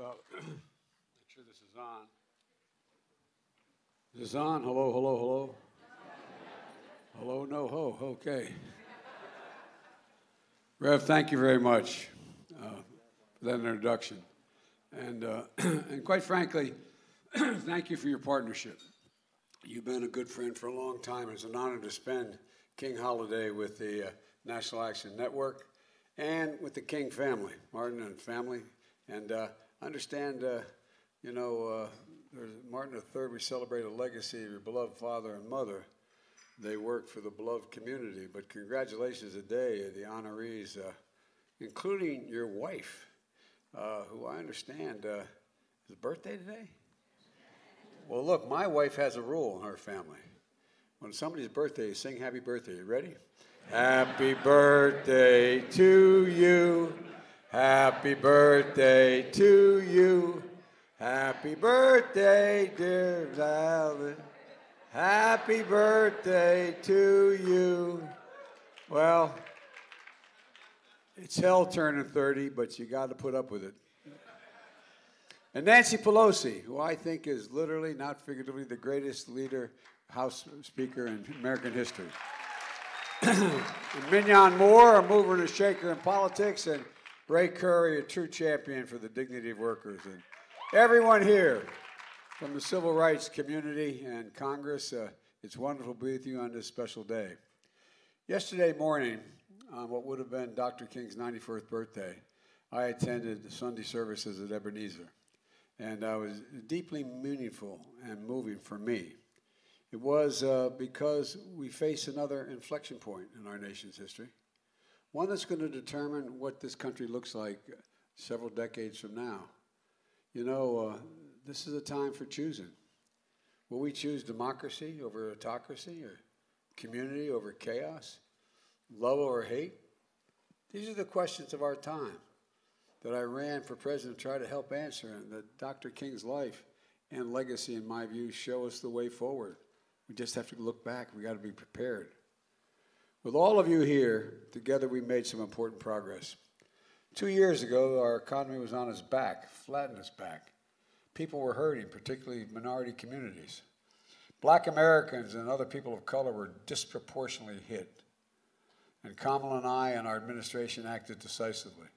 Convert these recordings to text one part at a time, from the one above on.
Make sure this is on. Is this on? Hello, hello, hello. Hello, no ho. Okay. Rev, thank you very much for that introduction. And quite frankly, thank you for your partnership. You've been a good friend for a long time. It's an honor to spend King Holiday with the National Action Network and with the King family, Martin and family. And understand, Martin III, we celebrate a legacy of your beloved father and mother. They work for the beloved community. But congratulations today, the honorees, including your wife, who I understand is birthday today? Well, look, my wife has a rule in her family. When somebody's birthday, sing happy birthday. You ready? Happy birthday to you. Happy birthday to you. Happy birthday, dear Violet. Happy birthday to you. Well, it's hell turning 30, but you got to put up with it. And Nancy Pelosi, who I think is literally, not figuratively, the greatest leader, House Speaker in American history. And Mignon Moore, a mover and a shaker in politics, and Ray Curry, a true champion for the dignity of workers. And everyone here from the civil rights community and Congress, it's wonderful to be with you on this special day. Yesterday morning, on what would have been Dr. King's 91st birthday, I attended the Sunday services at Ebenezer. And it was deeply meaningful and moving for me. It was because we face another inflection point in our nation's history, one that's going to determine what this country looks like several decades from now. You know, this is a time for choosing. Will we choose democracy over autocracy, or community over chaos, love over hate? These are the questions of our time that I ran for president to try to help answer, and that Dr. King's life and legacy, in my view, show us the way forward. We just have to look back. We got to be prepared. With all of you here, together we made some important progress. 2 years ago, our economy was on its back, flat on its back. People were hurting, particularly minority communities. Black Americans and other people of color were disproportionately hit. And Kamala and I and our administration acted decisively,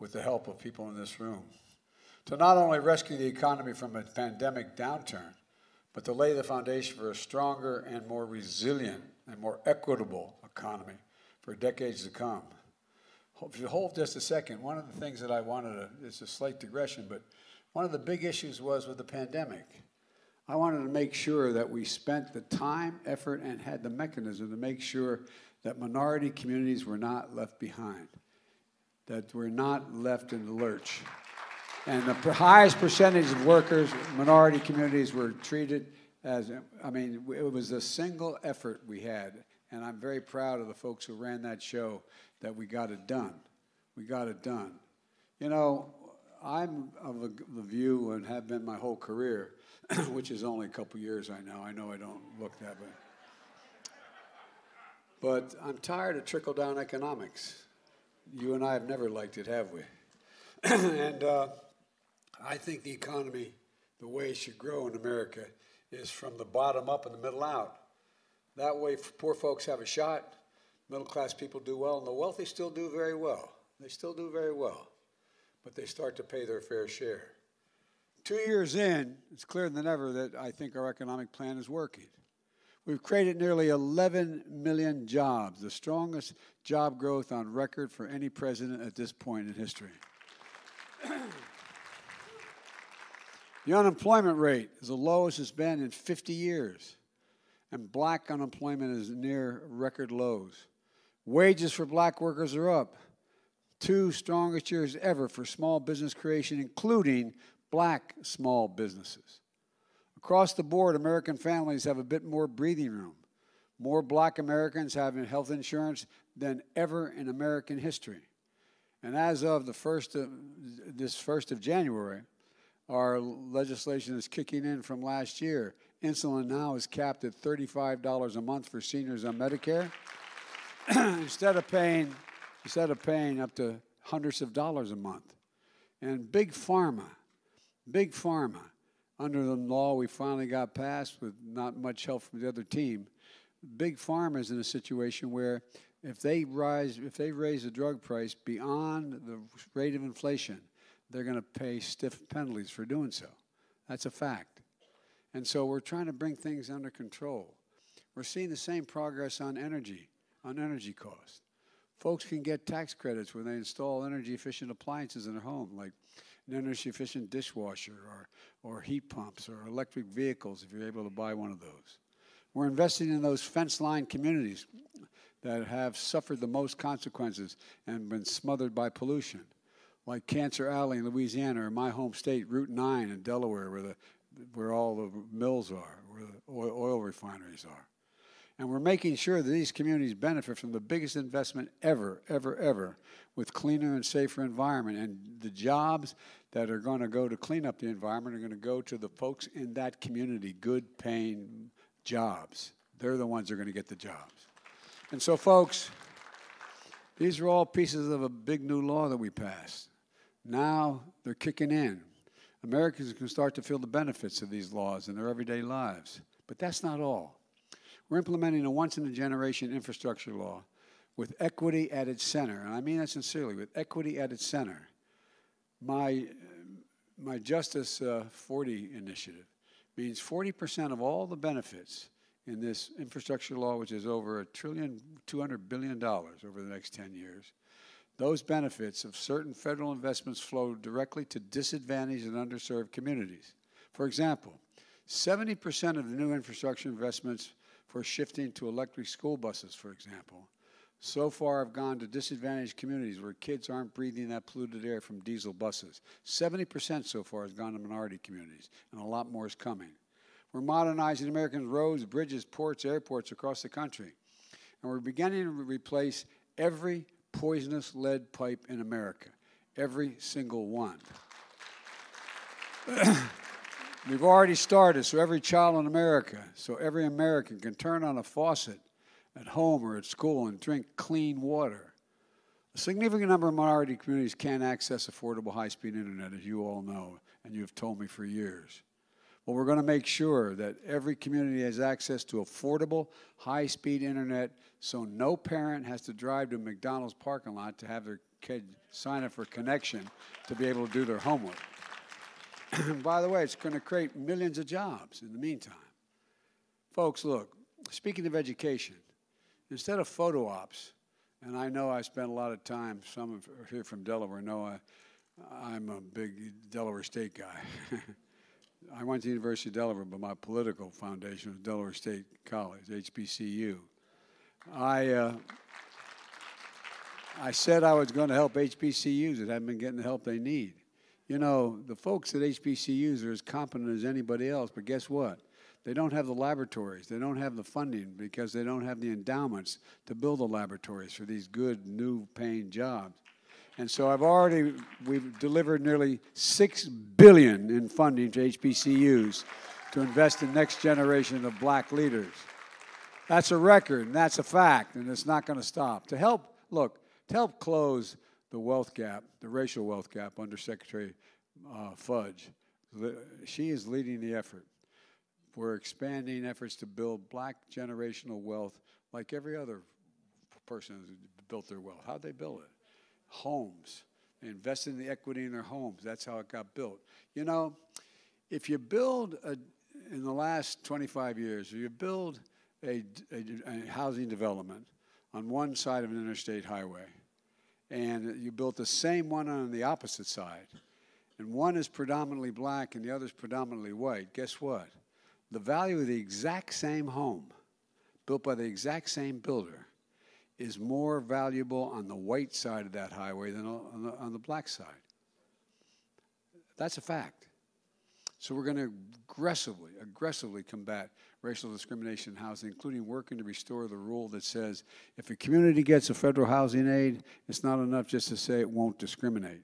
with the help of people in this room, to not only rescue the economy from a pandemic downturn, but to lay the foundation for a stronger and more resilient and more equitable economy for decades to come. If you hold just a second, one of the things that I wanted to, it's a slight digression, but one of the big issues was with the pandemic. I wanted to make sure that we spent the time, effort, and had the mechanism to make sure that minority communities were not left behind, that we're not left in the lurch. And the highest percentage of workers, minority communities, were treated as, it was a single effort we had. And I'm very proud of the folks who ran that show, that we got it done. We got it done. You know, I'm of the view, and have been my whole career, which is only a couple years, I know I don't look that way. But I'm tired of trickle-down economics. You and I have never liked it, have we? And I think the economy, the way it should grow in America, is from the bottom up and the middle out. That way, poor folks have a shot, middle-class people do well, and the wealthy still do very well. They still do very well, but they start to pay their fair share. 2 years in, it's clearer than ever that I think our economic plan is working. We've created nearly 11 million jobs, the strongest job growth on record for any president at this point in history. The unemployment rate is the lowest it's been in 50 years, and black unemployment is near record lows. Wages for black workers are up. 2 strongest years ever for small business creation, including black small businesses. Across the board, American families have a bit more breathing room. More black Americans have health insurance than ever in American history. And as of this 1st of January, our legislation is kicking in from last year. Insulin now is capped at $35 a month for seniors on Medicare, instead of paying up to hundreds of dollars a month. And big pharma Big Pharma, under the law we finally got passed with not much help from the other team, Big Pharma is in a situation where if they raise the drug price beyond the rate of inflation, they're going to pay stiff penalties for doing so. That's a fact. And so we're trying to bring things under control. We're seeing the same progress on energy costs. Folks can get tax credits when they install energy-efficient appliances in their home, like an energy-efficient dishwasher or heat pumps or electric vehicles if you're able to buy one of those. We're investing in those fence-line communities that have suffered the most consequences and been smothered by pollution, like Cancer Alley in Louisiana, or my home state, Route 9 in Delaware, where all the mills are, where the oil refineries are. And we're making sure that these communities benefit from the biggest investment ever, ever, ever, with cleaner and safer environment. And the jobs that are going to go to clean up the environment are going to go to the folks in that community, good paying jobs. They're the ones that are going to get the jobs. And so, folks, these are all pieces of a big new law that we passed. Now they're kicking in. Americans can start to feel the benefits of these laws in their everyday lives. But that's not all. We're implementing a once-in-a-generation infrastructure law with equity at its center, and I mean that sincerely, with equity at its center. My Justice 40 initiative means 40% of all the benefits in this infrastructure law, which is over $1.2 trillion over the next 10 years, those benefits of certain federal investments flow directly to disadvantaged and underserved communities. For example, 70% of the new infrastructure investments for shifting to electric school buses, for example, so far have gone to disadvantaged communities where kids aren't breathing that polluted air from diesel buses. 70% so far has gone to minority communities, and a lot more is coming. We're modernizing American roads, bridges, ports, airports across the country. And we're beginning to replace every poisonous lead pipe in America, every single one. We've already started, so every child in America, so every American can turn on a faucet at home or at school and drink clean water. A significant number of minority communities can't access affordable high-speed internet, as you all know, and you've told me for years. Well, we're going to make sure that every community has access to affordable, high-speed internet so no parent has to drive to a McDonald's parking lot to have their kid sign up for connection to be able to do their homework. By the way, it's going to create millions of jobs in the meantime. Folks, look, speaking of education, instead of photo ops, and I know I spent a lot of time, some here from Delaware know I'm a big Delaware State guy. I went to the University of Delaware, but my political foundation was Delaware State College, HBCU. I said I was going to help HBCUs that haven't been getting the help they need. You know, the folks at HBCUs are as competent as anybody else, but guess what? They don't have the laboratories. They don't have the funding because they don't have the endowments to build the laboratories for these good, new paying jobs. And so we've delivered nearly $6 billion in funding to HBCUs to invest in next generation of black leaders. That's a record, and that's a fact, and it's not going to stop. To help close the wealth gap, the racial wealth gap under Secretary Fudge, she is leading the effort. We're expanding efforts to build black generational wealth like every other person who's built their wealth. How'd they build it? Homes. They invested in the equity in their homes. That's how it got built. You know, if you build, in the last 25 years, if you build a housing development on one side of an interstate highway, and you built the same one on the opposite side, and one is predominantly black and the other is predominantly white, guess what? The value of the exact same home, built by the exact same builder, is more valuable on the white side of that highway than on the black side. That's a fact. So we're going to aggressively combat racial discrimination in housing, including working to restore the rule that says if a community gets a federal housing aid, it's not enough just to say it won't discriminate.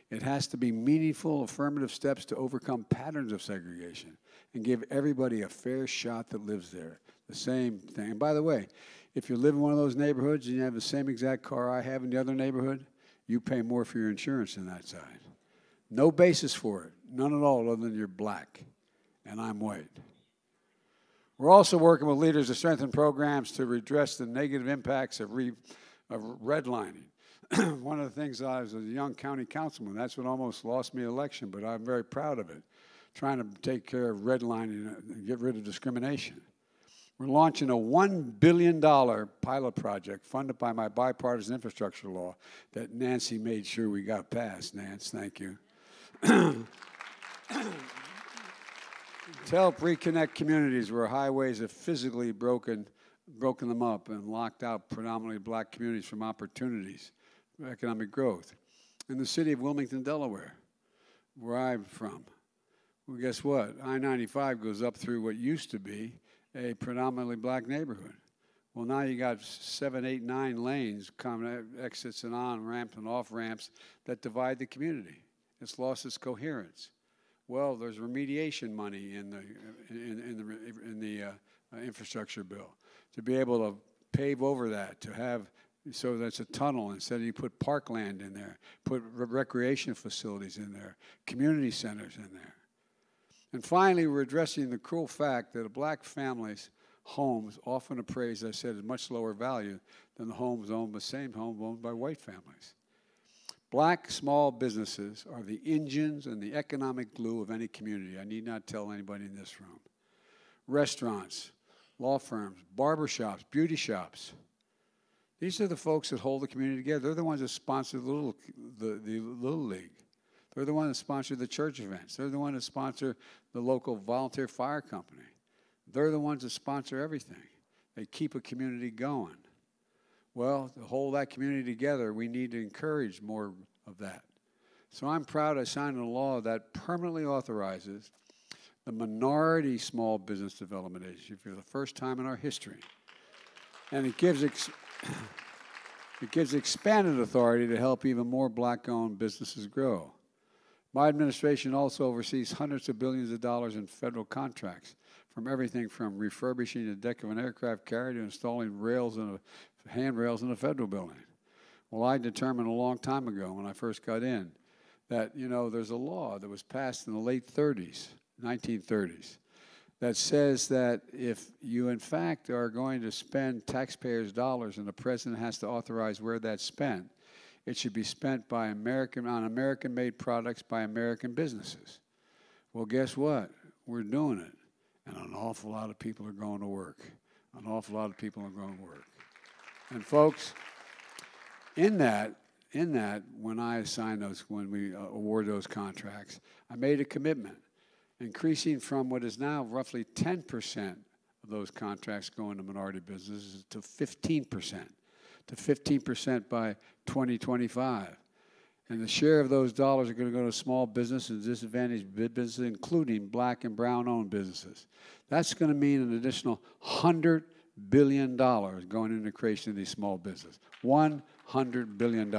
It has to be meaningful, affirmative steps to overcome patterns of segregation and give everybody a fair shot that lives there. The same thing. And by the way, if you live in one of those neighborhoods and you have the same exact car I have in the other neighborhood, you pay more for your insurance than that side. No basis for it. None at all other than you're black and I'm white. We're also working with leaders to strengthen programs to redress the negative impacts of redlining. One of the things, I was a young county councilman, that's what almost lost me election, but I'm very proud of it, trying to take care of redlining and get rid of discrimination. We're launching a $1 billion pilot project funded by my bipartisan infrastructure law that Nancy made sure we got passed. Nance, thank you. To help reconnect communities where highways have physically broken them up and locked out predominantly black communities from opportunities for economic growth. In the city of Wilmington, Delaware, where I'm from, well, guess what? I-95 goes up through what used to be a predominantly black neighborhood. Well, now you got 7, 8, 9 lanes, common exits and on-ramps and off-ramps that divide the community. It's lost its coherence. Well, there's remediation money in the infrastructure bill to be able to pave over that, to have so that's a tunnel instead of you put parkland in there, put recreation facilities in there, community centers in there. And finally, we're addressing the cruel fact that a black family's homes often appraised, as I said, at much lower value than the homes owned by same home owned by white families. Black small businesses are the engines and the economic glue of any community. I need not tell anybody in this room. Restaurants, law firms, barbershops, beauty shops. These are the folks that hold the community together. They're the ones that sponsor the Little League. They're the ones that sponsor the church events. They're the ones that sponsor the local volunteer fire company. They're the ones that sponsor everything. They keep a community going. Well, to hold that community together, we need to encourage more of that. So I'm proud I signed a law that permanently authorizes the Minority Small Business Development Agency for the first time in our history. And it gives expanded authority to help even more black-owned businesses grow. My administration also oversees hundreds of billions of dollars in federal contracts, from everything from refurbishing the deck of an aircraft carrier to installing handrails in a federal building. Well, I determined a long time ago when I first got in that, you know, there's a law that was passed in the late 30s, 1930s, that says that if you, in fact, are going to spend taxpayers' dollars and the president has to authorize where that's spent, it should be spent by on American-made products by American businesses. Well, guess what? We're doing it. And an awful lot of people are going to work. An awful lot of people are going to work. And folks, in that, when I assign those, when we award those contracts, I made a commitment, increasing from what is now roughly 10% of those contracts going to minority businesses to 15%, by 2025. And the share of those dollars are going to go to small business and disadvantaged businesses, including black and brown-owned businesses. That's going to mean an additional $100 billion going into the creation of these small businesses. $100 billion.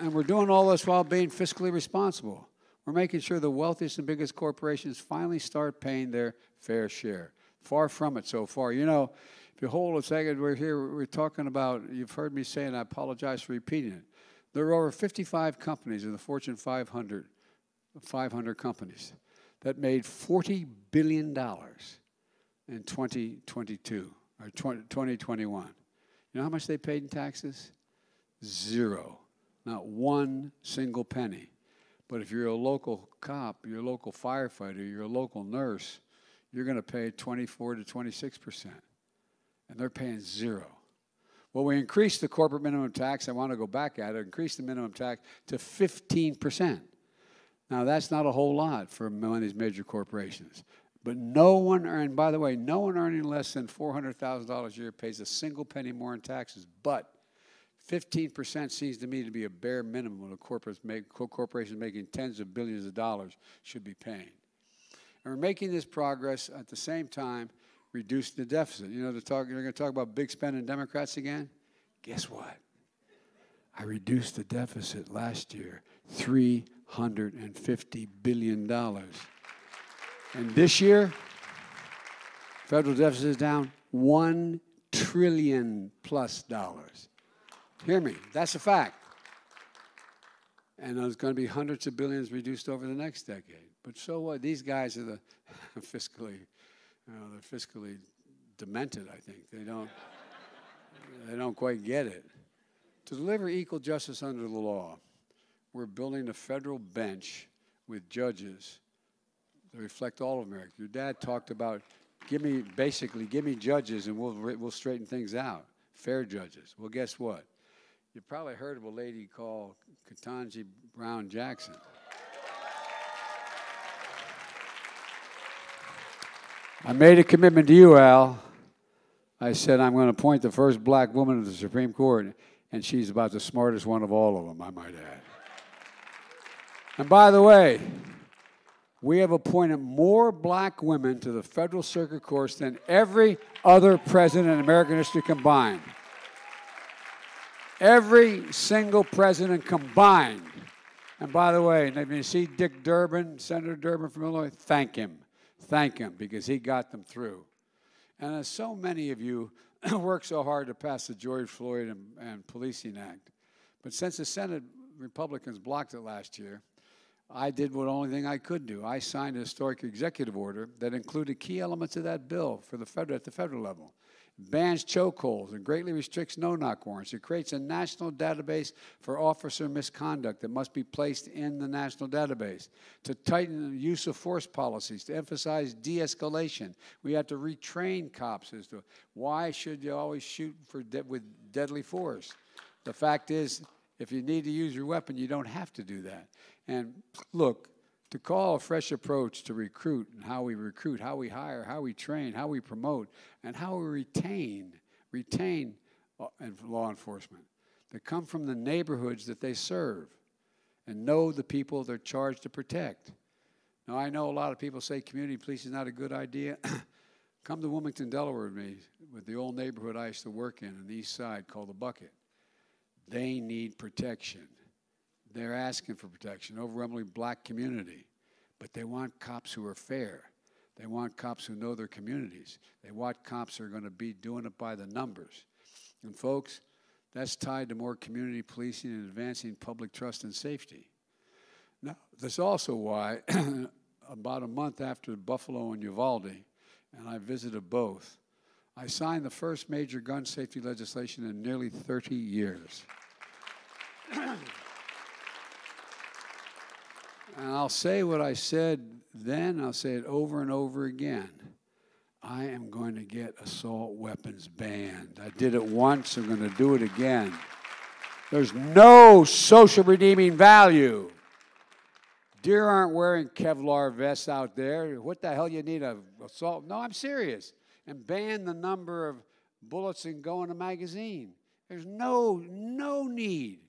And we're doing all this while being fiscally responsible. We're making sure the wealthiest and biggest corporations finally start paying their fair share. Far from it so far. You know, if you hold a second, we're talking about, you've heard me say, and I apologize for repeating it, there are over 55 companies in the Fortune 500 companies that made $40 billion in 2022, or 2021. You know how much they paid in taxes? Zero. Not one single penny. But if you're a local cop, you're a local firefighter, you're a local nurse, you're going to pay 24 to 26%. And they're paying zero. Well, we increased the corporate minimum tax. I want to go back at it. Increased the minimum tax to 15%. Now, that's not a whole lot for one of these major corporations. But no one earning, by the way, no one earning less than $400,000 a year pays a single penny more in taxes. But 15% seems to me to be a bare minimum when corporations making tens of billions of dollars should be paying. And we're making this progress at the same time reducing the deficit. You know, you're going to talk about big spending Democrats again? Guess what? I reduced the deficit last year, $350 billion. And this year, federal deficit is down $1 trillion plus. Hear me, that's a fact. And there's going to be hundreds of billions reduced over the next decade. But so what? These guys are the fiscally, they're fiscally demented, I think. They don't quite get it. To deliver equal justice under the law, we're building a federal bench with judges that reflect all of America. Your dad talked about, give me judges and we'll straighten things out. Fair judges. Well, guess what? You probably heard of a lady called Ketanji Brown Jackson. I made a commitment to you, Al. I said I'm going to appoint the first black woman to the Supreme Court, and she's about the smartest one of all of them, I might add. And by the way, we have appointed more black women to the federal circuit courts than every other president in American history combined. Every single president combined. And by the way, if you see Dick Durbin, Senator Durbin from Illinois, thank him. Thank him, because he got them through. And as so many of you worked so hard to pass the George Floyd and Policing Act, but since the Senate Republicans blocked it last year, I did what only thing I could do. I signed a historic executive order that included key elements of that bill for the at the federal level. It bans chokeholds and greatly restricts no-knock warrants. It creates a national database for officer misconduct that must be placed in the national database. To tighten the use of force policies, to emphasize de-escalation. We have to retrain cops as to why should you always shoot with deadly force. The fact is, if you need to use your weapon, you don't have to do that. And look, to call a fresh approach to recruit, how we hire, how we train, how we promote, and how we retain law enforcement that come from the neighborhoods that they serve and know the people they're charged to protect. Now, I know a lot of people say community police is not a good idea. Come to Wilmington, Delaware with me, with the old neighborhood I used to work in on the east side called the Bucket. They need protection. They're asking for protection, overwhelmingly black community. But they want cops who are fair. They want cops who know their communities. They want cops who are going to be doing it by the numbers. And folks, that's tied to more community policing and advancing public trust and safety. Now, that's also why about a month after Buffalo and Uvalde, and I visited both, I signed the first major gun safety legislation in nearly 30 years. And I'll say what I said then, I'll say it over and over again. I am going to get assault weapons banned. I did it once, I'm going to do it again. There's no social redeeming value. Deer aren't wearing Kevlar vests out there. What the hell you need an assault? No, I'm serious. And ban the number of bullets that go in a magazine. There's no need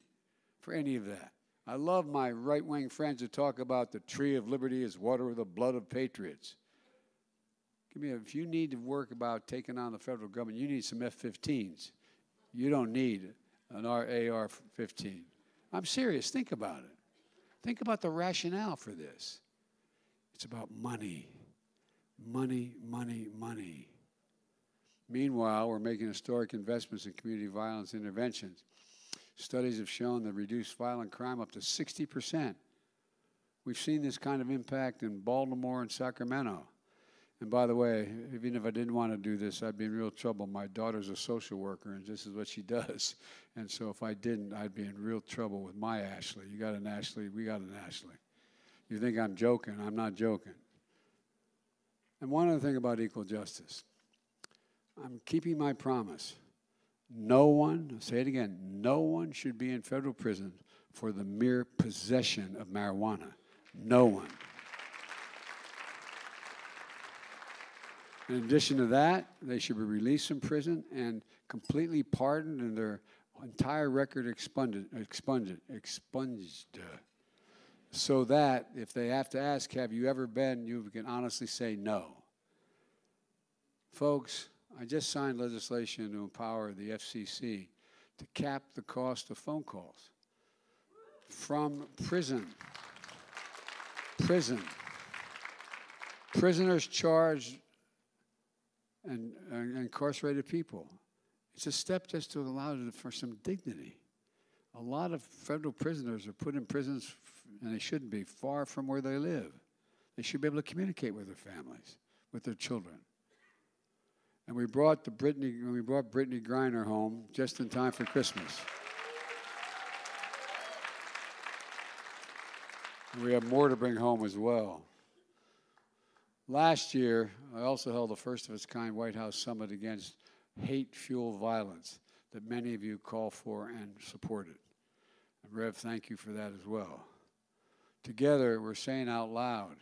for any of that. I love my right-wing friends who talk about the tree of liberty is water with the blood of patriots. If you need to work about taking on the federal government, you need some F-15s. You don't need an AR-15. I'm serious. Think about it. Think about the rationale for this. It's about money. Money, money, money. Meanwhile, we're making historic investments in community violence interventions. Studies have shown that reduced violent crime up to 60%. We've seen this kind of impact in Baltimore and Sacramento. And by the way, even if I didn't want to do this, I'd be in real trouble. My daughter's a social worker, and this is what she does. And so if I didn't, I'd be in real trouble with my Ashley. You got an Ashley, we got an Ashley. You think I'm joking? I'm not joking. And one other thing about equal justice. I'm keeping my promise. No one, I'll say it again, no one should be in federal prison for the mere possession of marijuana. No one. In addition to that, they should be released from prison and completely pardoned and their entire record expunged, so that if they have to ask, have you ever been, you can honestly say no. Folks, I just signed legislation to empower the FCC to cap the cost of phone calls from prison. Prisoners charged and incarcerated people. It's a step just to allow for some dignity. A lot of federal prisoners are put in prisons, and they shouldn't be, far from where they live. They should be able to communicate with their families, with their children. And we brought Brittany Griner home just in time for Christmas. And we have more to bring home as well. Last year, I also held the first of its kind White House Summit against hate-fueled violence that many of you call for and supported. And Rev, thank you for that as well. Together, we're saying out loud,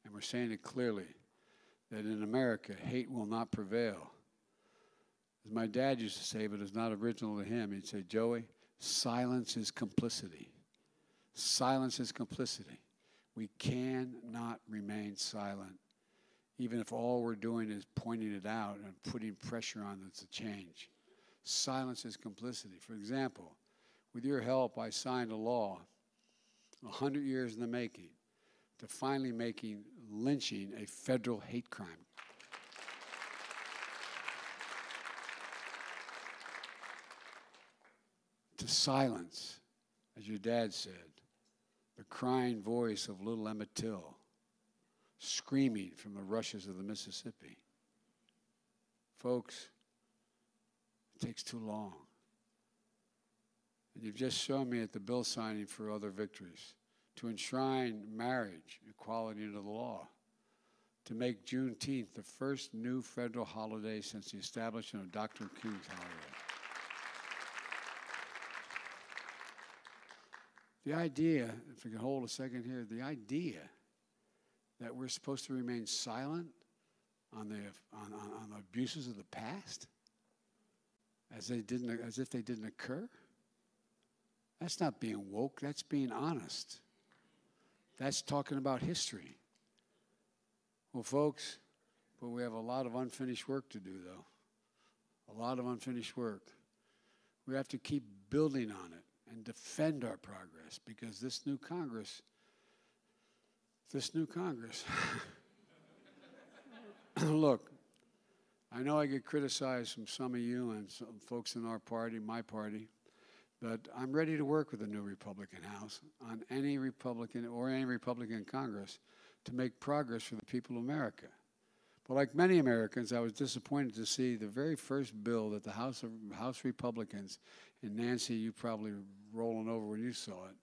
and we're saying it clearly, that in America, hate will not prevail. As my dad used to say, but it's not original to him, he'd say, Joey, silence is complicity. Silence is complicity. We cannot remain silent, even if all we're doing is pointing it out and putting pressure on it to change. Silence is complicity. For example, with your help, I signed a law 100 years in the making to finally making lynching a federal hate crime. To silence, as your dad said, the crying voice of little Emmett Till, screaming from the rushes of the Mississippi. Folks, it takes too long. And you've just shown me at the bill signing for other victories, to enshrine marriage equality into the law, to make Juneteenth the first new federal holiday since the establishment of Dr. King's holiday. The idea, if we can hold a second here, the idea that we're supposed to remain silent on the abuses of the past, as if they didn't occur, that's not being woke, that's being honest. That's talking about history. Well, folks, but we have a lot of unfinished work to do, though. A lot of unfinished work. We have to keep building on it and defend our progress, because this new Congress, look, I know I get criticized from some of you and some folks in our party, my party, but I'm ready to work with the new Republican House on any Republican in Congress to make progress for the people of America. But like many Americans, I was disappointed to see the very first bill that the House Republicans, and Nancy, you probably rolling over when you saw it,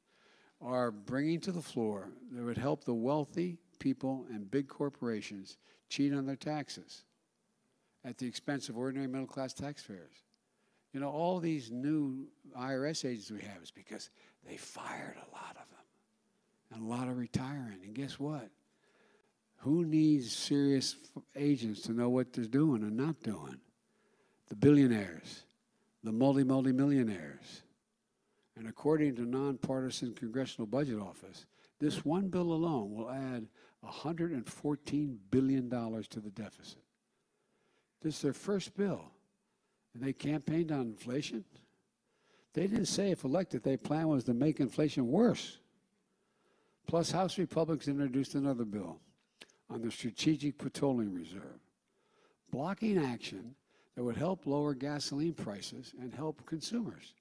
are bringing to the floor that would help the wealthy people and big corporations cheat on their taxes at the expense of ordinary middle-class taxpayers. You know, all these new IRS agents we have is because they fired a lot of them and a lot of retiring. And guess what? Who needs serious agents to know what they're doing and not doing? The billionaires, the multi-millionaires. And according to nonpartisan Congressional Budget Office, this one bill alone will add $114 billion to the deficit. This is their first bill. And they campaigned on inflation. They didn't say, if elected, their plan was to make inflation worse. Plus, House Republicans introduced another bill on the Strategic Petroleum Reserve, blocking action that would help lower gasoline prices and help consumers.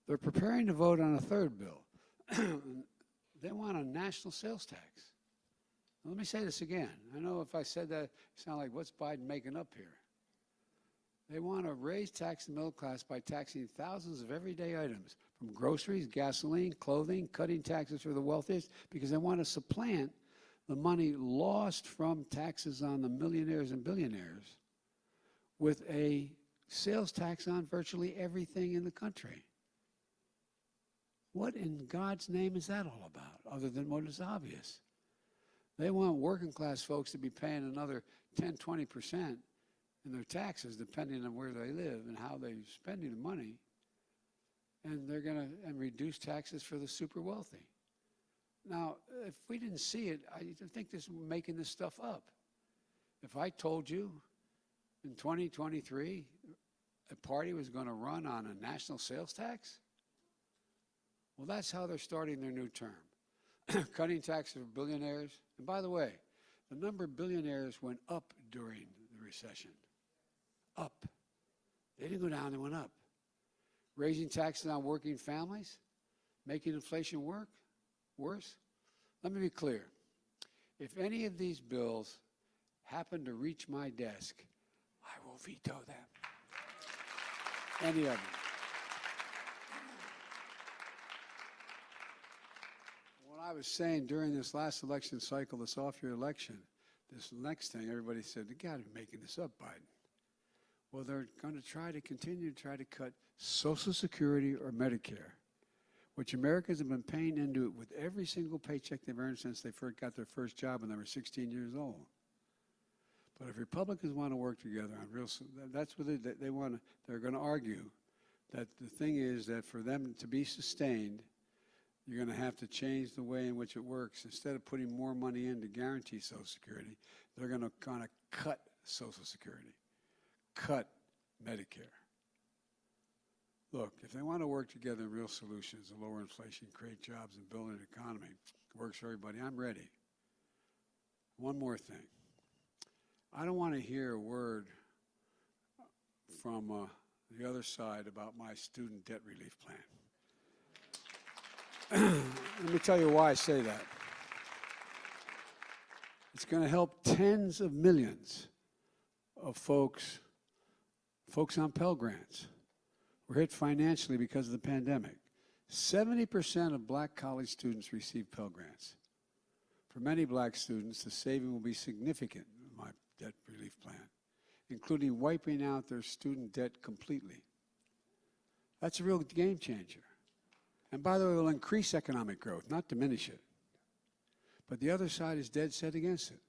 They're preparing to vote on a third bill. They want a national sales tax. Now, let me say this again. I know if I said that, it sounds like, what's Biden making up here? They want to raise tax in the middle class by taxing thousands of everyday items, from groceries, gasoline, clothing, cutting taxes for the wealthiest, because they want to supplant the money lost from taxes on the millionaires and billionaires with a sales tax on virtually everything in the country. What in God's name is that all about, other than what is obvious? They want working class folks to be paying another 10, 20% in their taxes, depending on where they live and how they're spending the money. And they're going to reduce taxes for the super wealthy. Now, if we didn't see it, I think this is making this stuff up. If I told you in 2023 a party was going to run on a national sales tax, well, that's how they're starting their new term. Cutting taxes for billionaires. And by the way, the number of billionaires went up during the recession. Up. They didn't go down, they went up. Raising taxes on working families? Making inflation worse? Let me be clear. If any of these bills happen to reach my desk, I will veto them. Any of them. What I was saying during this last election cycle, this off-year election, this next thing, everybody said, you got to be making this up, Biden. Well, they're going to continue to cut Social Security or Medicare, which Americans have been paying into it with every single paycheck they've earned since they first got their first job when they were 16 years old. But if Republicans want to work together on real, that's what they want to, they're going to argue that the thing is that for them to be sustained, you're going to have to change the way in which it works. Instead of putting more money in to guarantee Social Security, they're going to kind of cut Social Security, cut Medicare. Look, if they want to work together in real solutions to lower inflation, create jobs, and build an economy that works for everybody, I'm ready. One more thing. I don't want to hear a word from the other side about my student debt relief plan. Let me tell you why I say that. It's going to help tens of millions of folks on Pell Grants. We're hit financially because of the pandemic. 70% of black college students receive Pell Grants. For many black students, the saving will be significant in my debt relief plan, including wiping out their student debt completely. That's a real game changer. And by the way, it will increase economic growth, not diminish it. But the other side is dead set against it.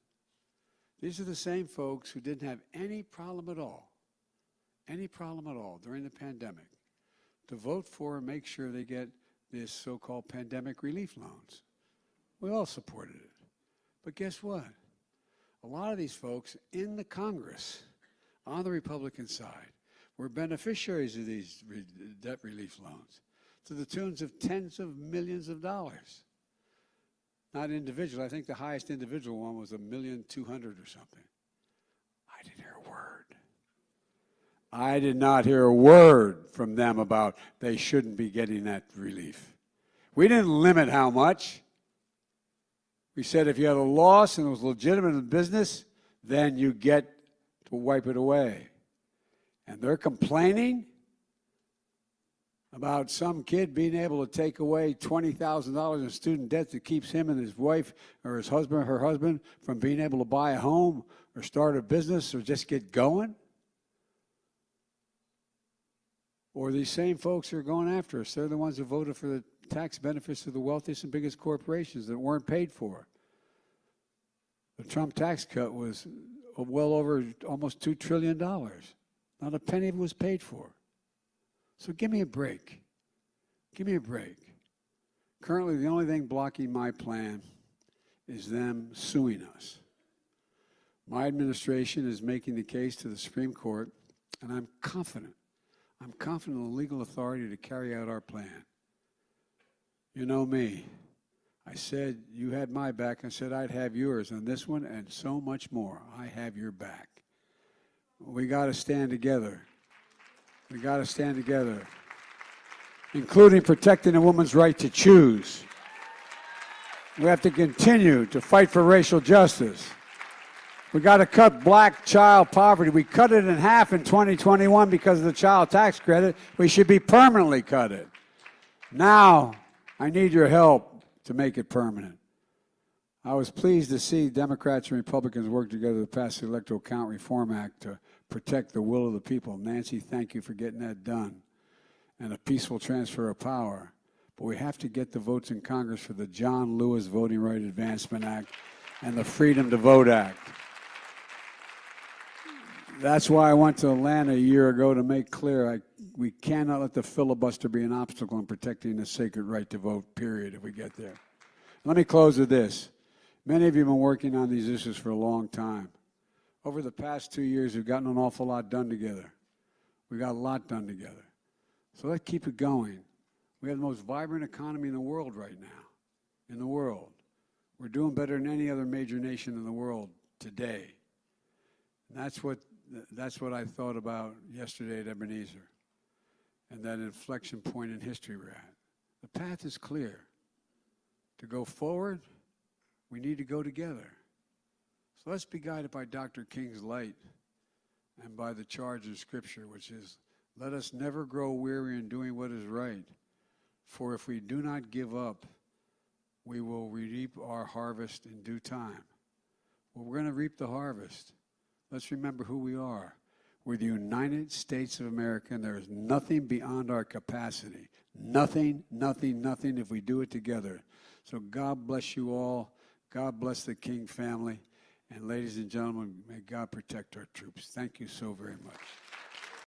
These are the same folks who didn't have any problem at all during the pandemic to vote for and make sure they get this so-called pandemic relief loans. We all supported it. But guess what? A lot of these folks in the Congress on the Republican side were beneficiaries of these debt relief loans to the tunes of tens of millions of dollars. Not individual. I think the highest individual one was $1,200,000 or something. I didn't hear a word. I did not hear a word from them about they shouldn't be getting that relief. We didn't limit how much. We said if you had a loss and it was legitimate in business, then you get to wipe it away. And they're complaining about some kid being able to take away $20,000 in student debt that keeps him and his wife or his husband, her husband, from being able to buy a home or start a business or just get going. Or these same folks are going after us. They're the ones who voted for the tax benefits of the wealthiest and biggest corporations that weren't paid for. The Trump tax cut was well over almost $2 trillion. Not a penny of it was paid for. So give me a break. Give me a break. Currently, the only thing blocking my plan is them suing us. My administration is making the case to the Supreme Court, and I'm confident in the legal authority to carry out our plan. You know me. I said you had my back. I said I'd have yours on this one and so much more. I have your back. We got to stand together. We got to stand together, including protecting a woman's right to choose. We have to continue to fight for racial justice. We got to cut black child poverty. We cut it in half in 2021 because of the child tax credit. We should be permanently cut it. Now, I need your help to make it permanent. I was pleased to see Democrats and Republicans work together to pass the Electoral Count Reform Act to protect the will of the people. Nancy, thank you for getting that done. And a peaceful transfer of power. But we have to get the votes in Congress for the John Lewis Voting Right Advancement Act and the Freedom to Vote Act. That's why I went to Atlanta a year ago to make clear we cannot let the filibuster be an obstacle in protecting the sacred right to vote, period, if we get there. Let me close with this. Many of you have been working on these issues for a long time. Over the past 2 years, we've gotten an awful lot done together. We got a lot done together. So let's keep it going. We have the most vibrant economy in the world right now, in the world. We're doing better than any other major nation in the world today. And that's what I thought about yesterday at Ebenezer. and that inflection point in history we're at. The path is clear. To go forward, we need to go together. So let's be guided by Dr. King's light and by the charge of Scripture, which is, let us never grow weary in doing what is right, for if we do not give up, we will reap our harvest in due time. Well, we're going to reap the harvest. Let's remember who we are. We're the United States of America, and there is nothing beyond our capacity. Nothing, nothing, nothing if we do it together. So God bless you all. God bless the King family. And ladies and gentlemen, may God protect our troops. Thank you so very much.